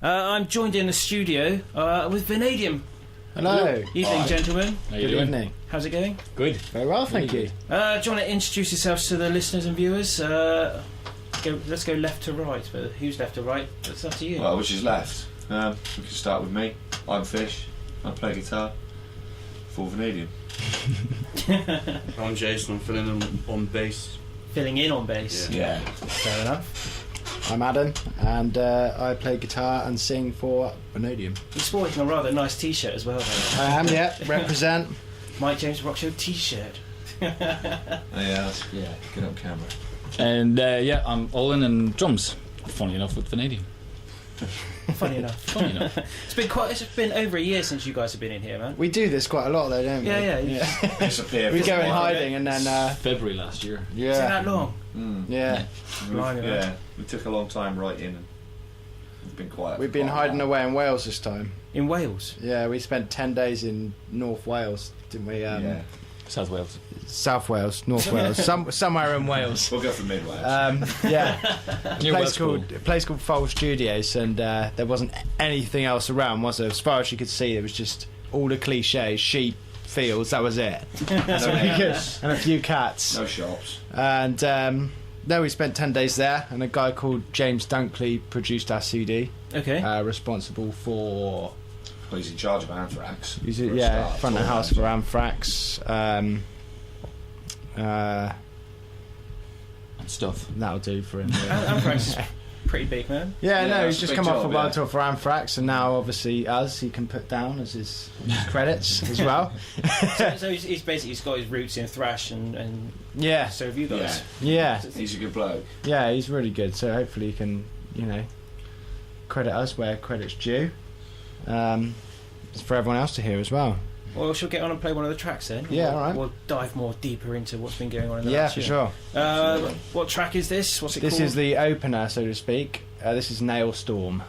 I'm joined in the studio with Vanadium. Hello. Evening, gentlemen. Good evening. How's it going? Good. Very well, thank you. Do you want to introduce yourselves to the listeners and viewers? Let's go left to right, but who's left to right? It's up to you. Well, which is left? We can start with me. I'm Fish. I play guitar for Vanadium. I'm Jason. I'm filling in on bass. Filling in on bass? Yeah. Fair enough. I'm Adam, and I play guitar and sing for Vanadium. You're sporting a rather nice t-shirt as well, though. I am, yeah. Represent. Mike James Rock Show t-shirt. Yeah, get on camera. And I'm Olin and drums. Funny enough with Vanadium. Funny enough. It's been over a year since you guys have been in here, man. We do this quite a lot, though, don't we? Yeah. Disappear. We go in hiding and then... February last year. Yeah. Is it that long? Yeah. We took a long time right in and we've been quiet. We've been hiding away in Wales this time. In Wales? Yeah, we spent 10 days in North Wales, didn't we? South Wales. South Wales, North Wales, somewhere in Wales. We'll go for mid Wales. Yeah. a place Welshpool. called Foal Studios, and there wasn't anything else around, was there? As far as you could see, there was just all the cliches, sheep, fields, that was it. And a few cats. No shops. And we spent 10 days there, and a guy called James Dunkley produced our CD. Okay. Responsible for... Well, he's in charge of Anthrax. Front of house for Anthrax. And stuff. That'll do for him. Anthrax is pretty big, man. Yeah, he's just come off a world tour tour. for Anthrax, and now obviously he can put down as his credits as well. So he's got his roots in thrash and Yeah, so have you guys. yeah, He's a good bloke. yeah. He's really good. So hopefully he can, credit us where credit's due. It's for everyone else to hear as well. Well, she'll get on and play one of the tracks then. Yeah, all right. We'll dive more deeper into what's been going on in the Yeah, last for year. sure. What track is this? What's it called? This is the opener, so to speak. This is Nail Storm.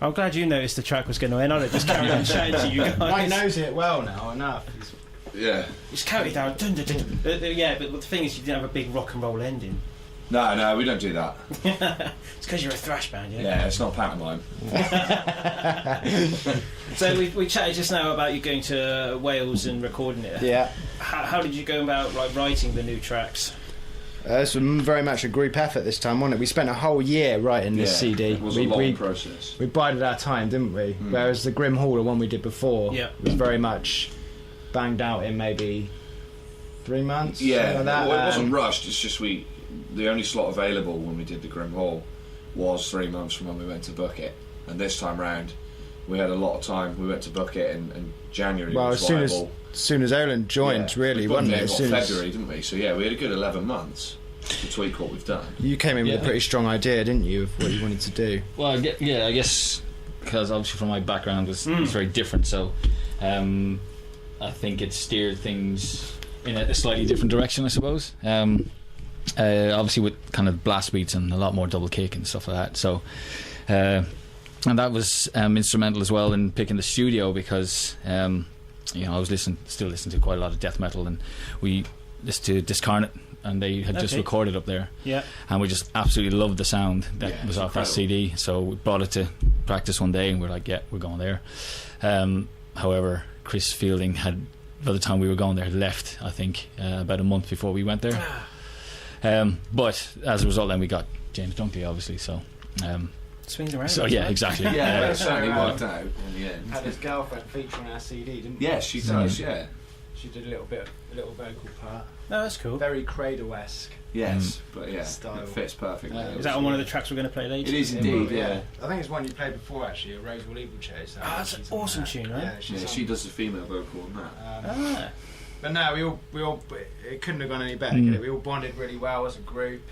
I'm glad you noticed the track was going to end. I just carried on chatting to you guys. Mike knows it well now enough. Yeah. Just counted down. Dun, dun, dun, dun. Yeah, but the thing is, you didn't have a big rock and roll ending. No, we don't do that. It's because you're a thrash band, yeah? Yeah, it's not pantomime. So we chatted just now about you going to Wales and recording it. Yeah. How did you go about writing the new tracks? It's very much a group effort this time, wasn't it? We spent a whole year writing this CD. It was a long process. We bided our time, didn't we? Whereas the Grim Hall, the one we did before, was very much banged out in maybe 3 months. Yeah, like that. Well, it wasn't rushed. It's just the only slot available when we did the Grim Hall was 3 months from when we went to book it. And this time round, we had a lot of time. We went to book it in January. Well, was as soon as Olin joined, really, we wasn't it? As soon as February, didn't we? So yeah, we had a good 11 months to tweak what we've done. You came in with a pretty strong idea, didn't you, of what you wanted to do? Well, I guess because obviously from my background was very different, so I think it steered things in a slightly different direction, I suppose. Obviously with kind of blast beats and a lot more double kick and stuff like that. So, and that was instrumental as well in picking the studio because I was still listening to quite a lot of death metal, and we listened to Discarnate, and they had just recorded up there. Yeah. And we just absolutely loved the sound that was off that CD. So we brought it to practice one day, and we're like, yeah, we're going there. However, Chris Fielding had, by the time we were going there, had left, I think, about a month before we went there. But as a result, then we got James Dunkley, obviously. So. Swings around. So yeah, exactly. Yeah, it certainly worked out in the end. Had his girlfriend feature on our CD, didn't we? Yes, she does. Yeah. She did a little vocal part. No, that's cool. Very Cradle-esque. Yes, but yeah, style. it fits perfectly. Is that on one of the tracks we're going to play later? It is indeed. Yeah. I think it's one you played before, actually. A Rose Will Evil Chase. That's an awesome tune, right? Yeah, She does the female vocal on that. But no, we all it couldn't have gone any better. Could it? We all bonded really well as a group.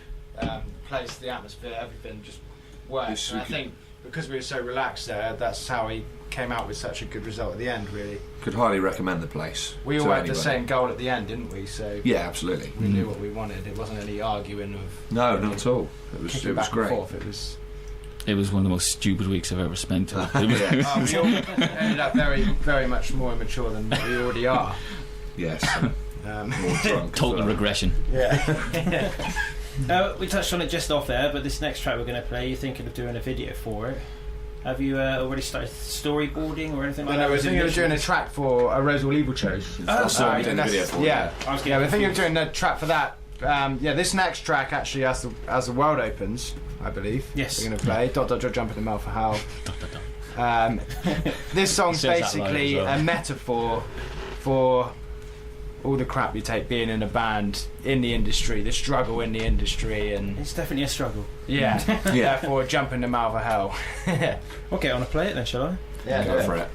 Place, the atmosphere, everything just worked. And I think because we were so relaxed there, that's how he came out with such a good result at the end. Really, could highly recommend the place. We all had the same goal at the end, didn't we? So yeah, absolutely. We knew what we wanted. It wasn't any arguing of no, not at all. It was great. It was one of the most stupid weeks I've ever spent. We all ended up very, very much more immature than we already are. Yes. More drunk. Total regression. Yeah. We touched on it just off there, but this next track we're going to play, you're thinking of doing a video for it. Have you already started storyboarding or anything like that? I was thinking of doing a track for a Rose Will Evil Chase. Sorry, doing a video for it. Yeah, we're thinking of doing a track for that. This next track actually, as the world opens, I believe. Yes. We're going to play Dot Dot Dot Jump in the Mouth for Hell. This song's basically a metaphor for all the crap you take being in a band in the industry, the struggle in the industry, and it's definitely a struggle. Yeah. Therefore, jump in the mouth of hell. Okay, I want to play it then, shall I? Yeah, go for it.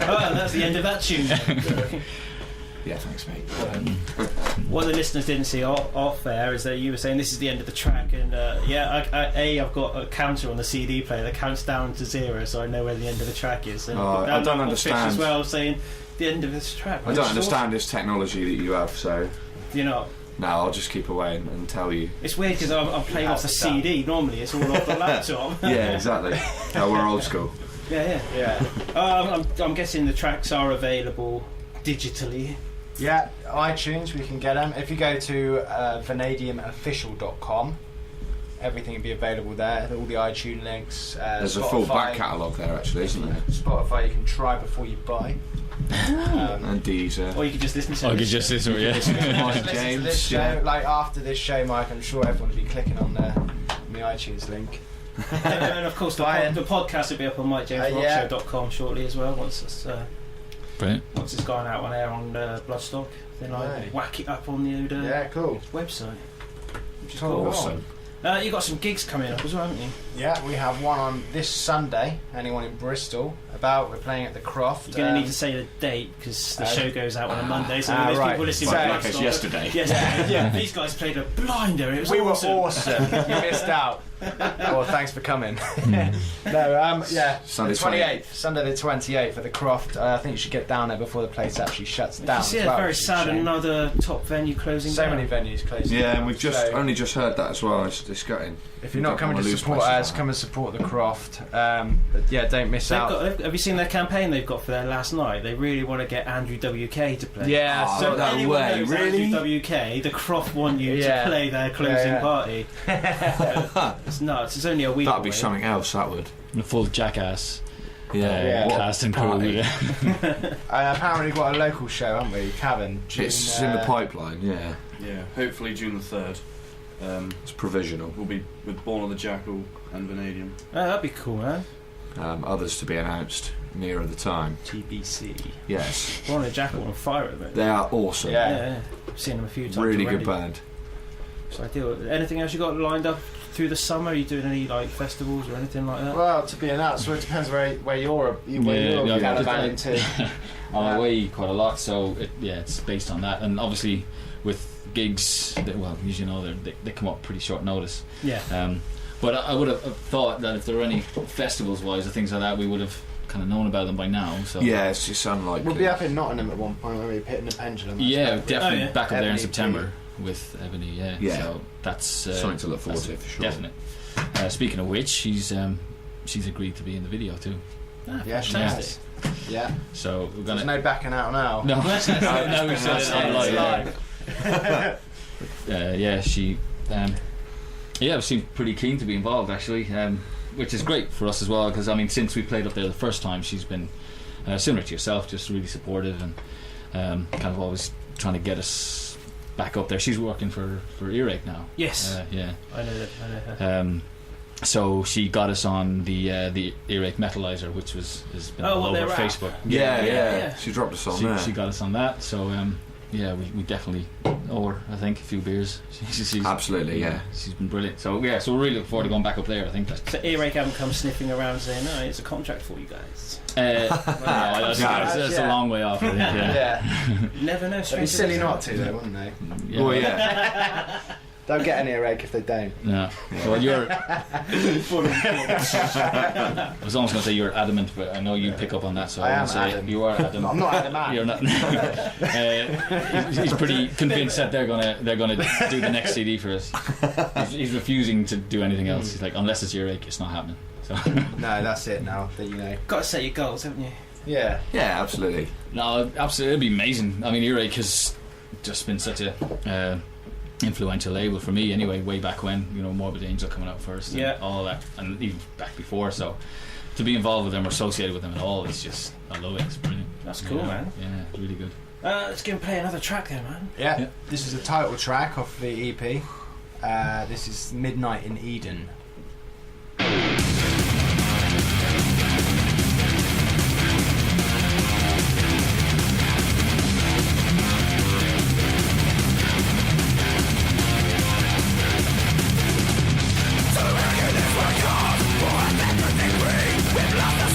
Well, that's the end of that tune. Yeah, thanks, mate. What the listeners didn't see off air is that you were saying this is the end of the track, and I've got a counter on the CD player that counts down to 0, so I know where the end of the track is. And I don't understand as well, saying the end of this track. I don't understand this technology that you have, so do you know? No, I'll just keep away and tell you. It's weird because I'm playing off the CD. Normally, it's all off the laptop. Yeah, exactly. No, we're old school. Yeah. I'm guessing the tracks are available digitally. Yeah, iTunes, we can get them. If you go to vanadiumofficial.com, everything will be available there. All the iTunes links. There's Spotify, a full back catalogue there, actually, isn't there? Spotify, you can try before you buy. And Deezer. Or you could just listen to I could just listen to it, yeah. Listen to this show. Like after this show, Mike, I'm sure everyone will be clicking on the iTunes link. And of course, the podcast will be up on MikeJamesRockshow.com shortly as well. Once it's gone out on air on Bloodstock, then I whack it up on the cool website. Which is cool. Awesome. You got some gigs coming up as well, haven't you? Yeah, we have one on this Sunday. Anyone in Bristol? We're playing at the Croft. You're going to need to say the date because the show goes out on a Monday, so there's right. people listening. Like it's yesterday. Yes, Yeah. These guys played a blinder. It was We awesome. were awesome. You missed out. Well, thanks for coming. Yeah. Sunday the 28th. Sunday the 28th at the Croft. I think you should get down there before the place actually shuts down. Yeah, as well, very which is a sad. shame. Another top venue closing So down. many venues closing. Yeah, down, and we've so only just heard that as well. It's gutting. if you're not coming to support us, come and support the Croft. But yeah, don't miss They've out. got, have you seen their campaign they've got for their last night? They really want to get Andrew WK to play. Yeah, Oh, So no anyone way, knows really? Andrew WK, the Croft want you Yeah. to play their closing Yeah. party. It's nuts. It's only a week That'd be away. something else. That would. The full Jackass Yeah. cast and crew. Party. Yeah. Apparently got a local show, haven't we? Cabin. It's in the pipeline. Yeah, Yeah, hopefully June the 3rd. it's provisional. We'll be with Born of the Jackal and Vanadium. Oh, that'd be cool, man. Others to be announced nearer the time. TBC. Yes, We're on a Jackal on fire at the moment. they are awesome. Yeah. I've seen them a few times. Really already. good band. So ideal. Anything else you got lined up through the summer? Are you doing any like festivals or anything like that? Well, to be announced, well, it depends where you're Yeah, gallivanting to. I'm away quite a lot, so it's based on that. And obviously, with gigs, as you know, they come up pretty short notice. Yeah. But I would have thought that if there were any festivals-wise or things like that, we would have kind of known about them by now. So Yeah, it's just unlikely. We'll be up in Nottingham at one point when we're hitting the pendulum. yeah, definitely Oh, yeah. back up there in Ebony September with Ebony. Yeah. Yeah. So that's something to look forward to for sure. Definite. Speaking of which, she's agreed to be in the video too. Yeah, she Fantastic. has. Yeah. So we're gonna. There's no backing out now. No, no, we said it online. Yeah, she. Seemed pretty keen to be involved actually, which is great for us as well because I mean, since we played up there the first time, she's been similar to yourself, just really supportive and kind of always trying to get us back up there. She's working for Earache now. Yes. Yeah. I know her. So she got us on the Earache Metalizer, which has been all over their app. Facebook. Yeah. She dropped us on there. She got us on that. So we definitely owe her, I think, a few beers. She's Absolutely, yeah. She's been brilliant. So we're really looking forward to going back up there. I think. So Earache haven't come sniffing around saying, "No, it's a contract for you guys." That's a long way off. I think, yeah. You never know. It'd be silly not to, though, wouldn't they? Yeah. Well, yeah. Don't get an earache if they don't. No. Well, you're. I was almost going to say you're adamant, but I know you pick up on that, so I am won't say adamant. you are adamant. I'm not adamant. You're not. He's pretty convinced that they're gonna do the next CD for us. He's refusing to do anything else. He's like, unless it's Earache, it's not happening. So. No, that's it now. That you know. Got to set your goals, haven't you? Yeah. Yeah, absolutely. No, absolutely, it'd be amazing. I mean, Earache has just been such a influential label for me anyway, way back when, Morbid Angel coming out first and all that, and even back before, so to be involved with them or associated with them at all, it's just, I love it, it's brilliant. That's cool, man. Yeah, really good. Let's go and play another track then, man. Yeah. This is the title track off the EP. This is Midnight in Eden. Midnight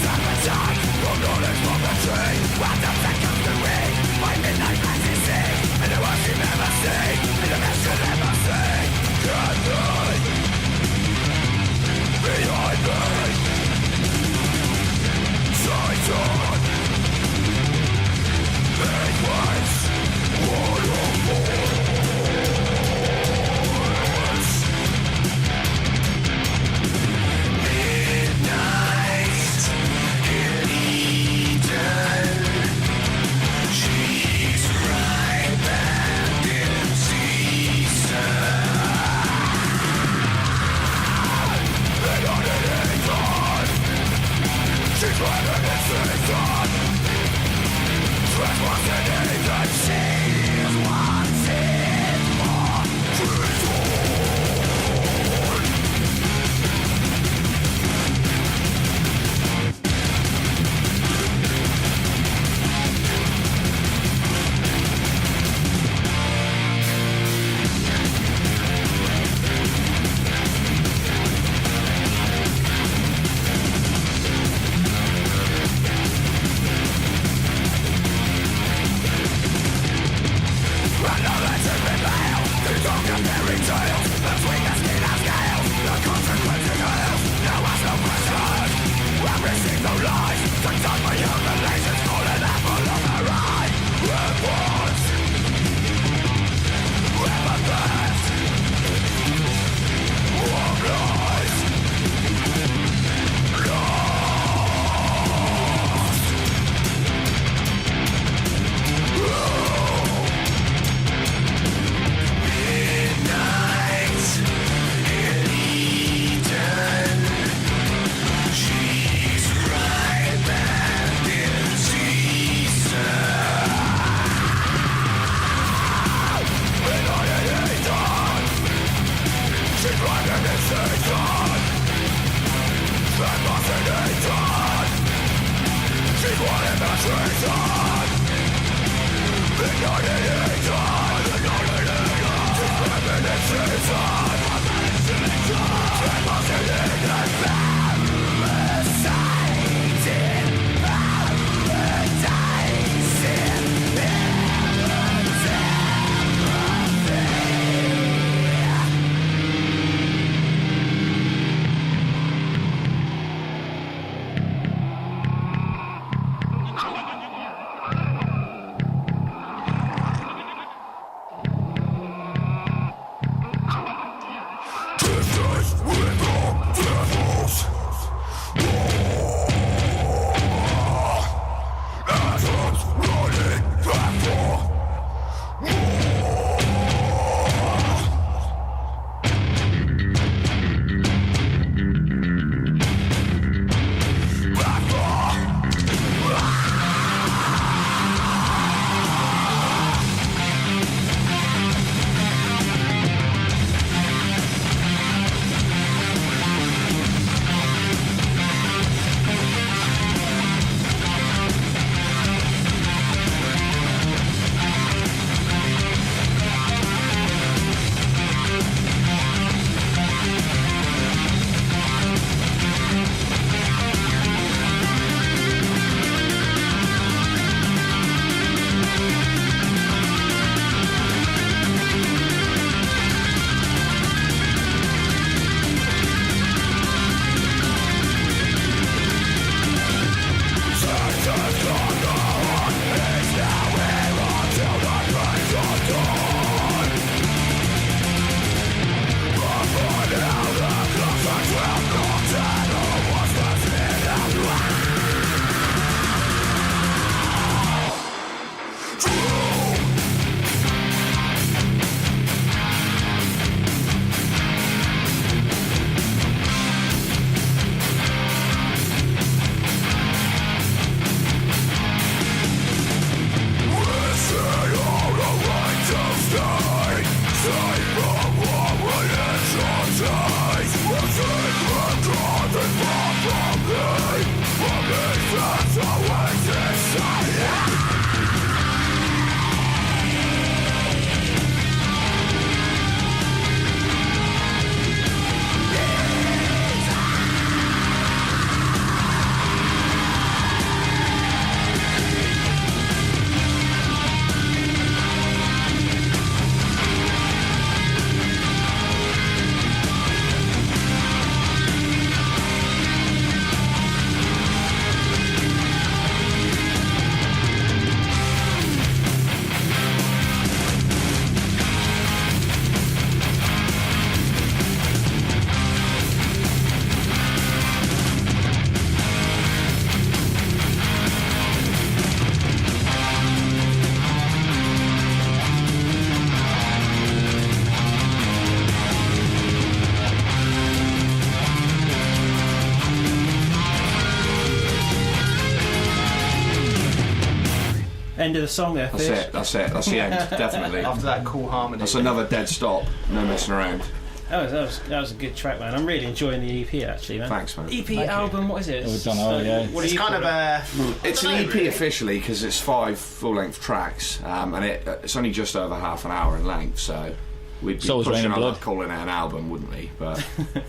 End of the song there, That's Fish. it. That's the end. Definitely. After that cool harmony. That's another dead stop. No messing around. That was a good track, man. I'm really enjoying the EP, actually, man. Thanks, man. EP album, what is it? Oh, don't know, yeah. What It's kind of a... It's an EP officially because it's 5 full-length tracks, and it's only just over half an hour in length, so we'd be So is pushing Rain and on Blood. that, calling it an album, wouldn't we? But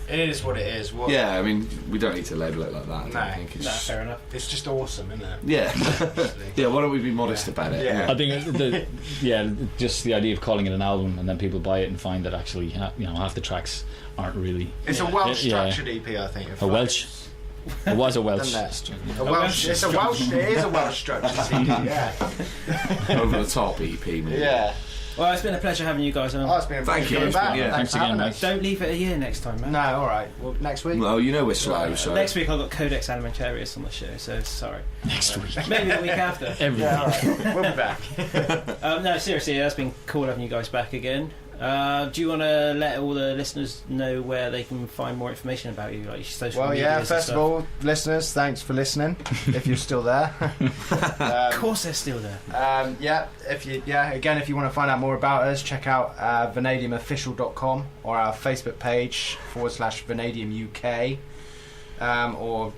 It is what it is. yeah, I mean, we don't need to label it like that. I don't No. think Nah, it's. fair enough. It's just awesome, isn't it? Yeah, yeah. Why don't we be modest about it? Yeah. I think just the idea of calling it an album and then people buy it and find that actually half the tracks aren't really. It's a well-structured EP, I think. A Welsh. It was a Welsh. Doesn't it? A Welsh. It's a Welsh. It is a Welsh-structured EP. Yeah. Over the top EP. Maybe. Yeah. Well, it's been a pleasure having you guys on. Oh, it's been a Thank pleasure you. coming back. Yeah. Thanks for having again, us. Don't leave it a year next time, man. No, all right. Well, next week. Well, you know we're slow, so Next week I've got Codex Alimentarius on the show, so sorry. Next week. Maybe the week after. Every Yeah, all right. We'll be back. No, seriously, it's been cool having you guys back again. Do you want to let all the listeners know where they can find more information about you, like your social Well, medias yeah. and First stuff? of all, listeners, thanks for listening. If you're still there. Of course they're still there. If you want to find out more about us, check out vanadiumofficial.com or our Facebook page /Vanadium UK, or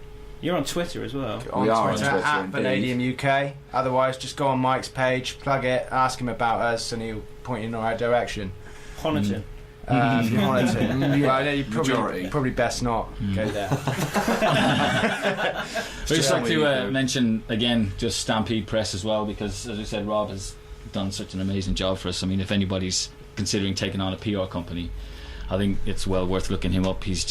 You're on Twitter as well. We are on Twitter, Twitter, at indeed. Vanadium UK. Otherwise, just go on Mike's page, plug it, ask him about us, and he'll point you in the right direction. Honiton. If you wanted to. Well, no, you Majority. probably best not go there. We'd just like to go. mention again just Stampede Press as well, because as I said, Rob has done such an amazing job for us. I mean, if anybody's considering taking on a PR company, I think it's well worth looking him up. He's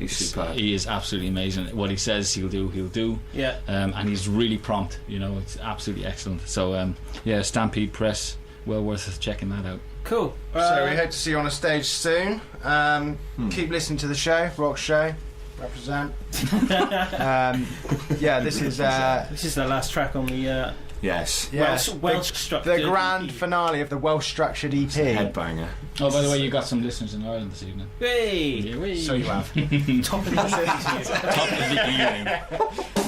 superb. He is absolutely amazing. What he says he'll do. Yeah. And he's really prompt. You know, it's absolutely excellent. So yeah, Stampede Press, well worth checking that out. Cool. So we hope to see you on a stage soon. Keep listening to the show, Rock Show. Represent. Yeah, this is the last track on the Yes. well structured the grand finale of the well-structured EP. Headbanger. Oh, by the way, you got some listeners in Ireland this evening. Hey! Yeah, So you have. Top of the Top of the evening.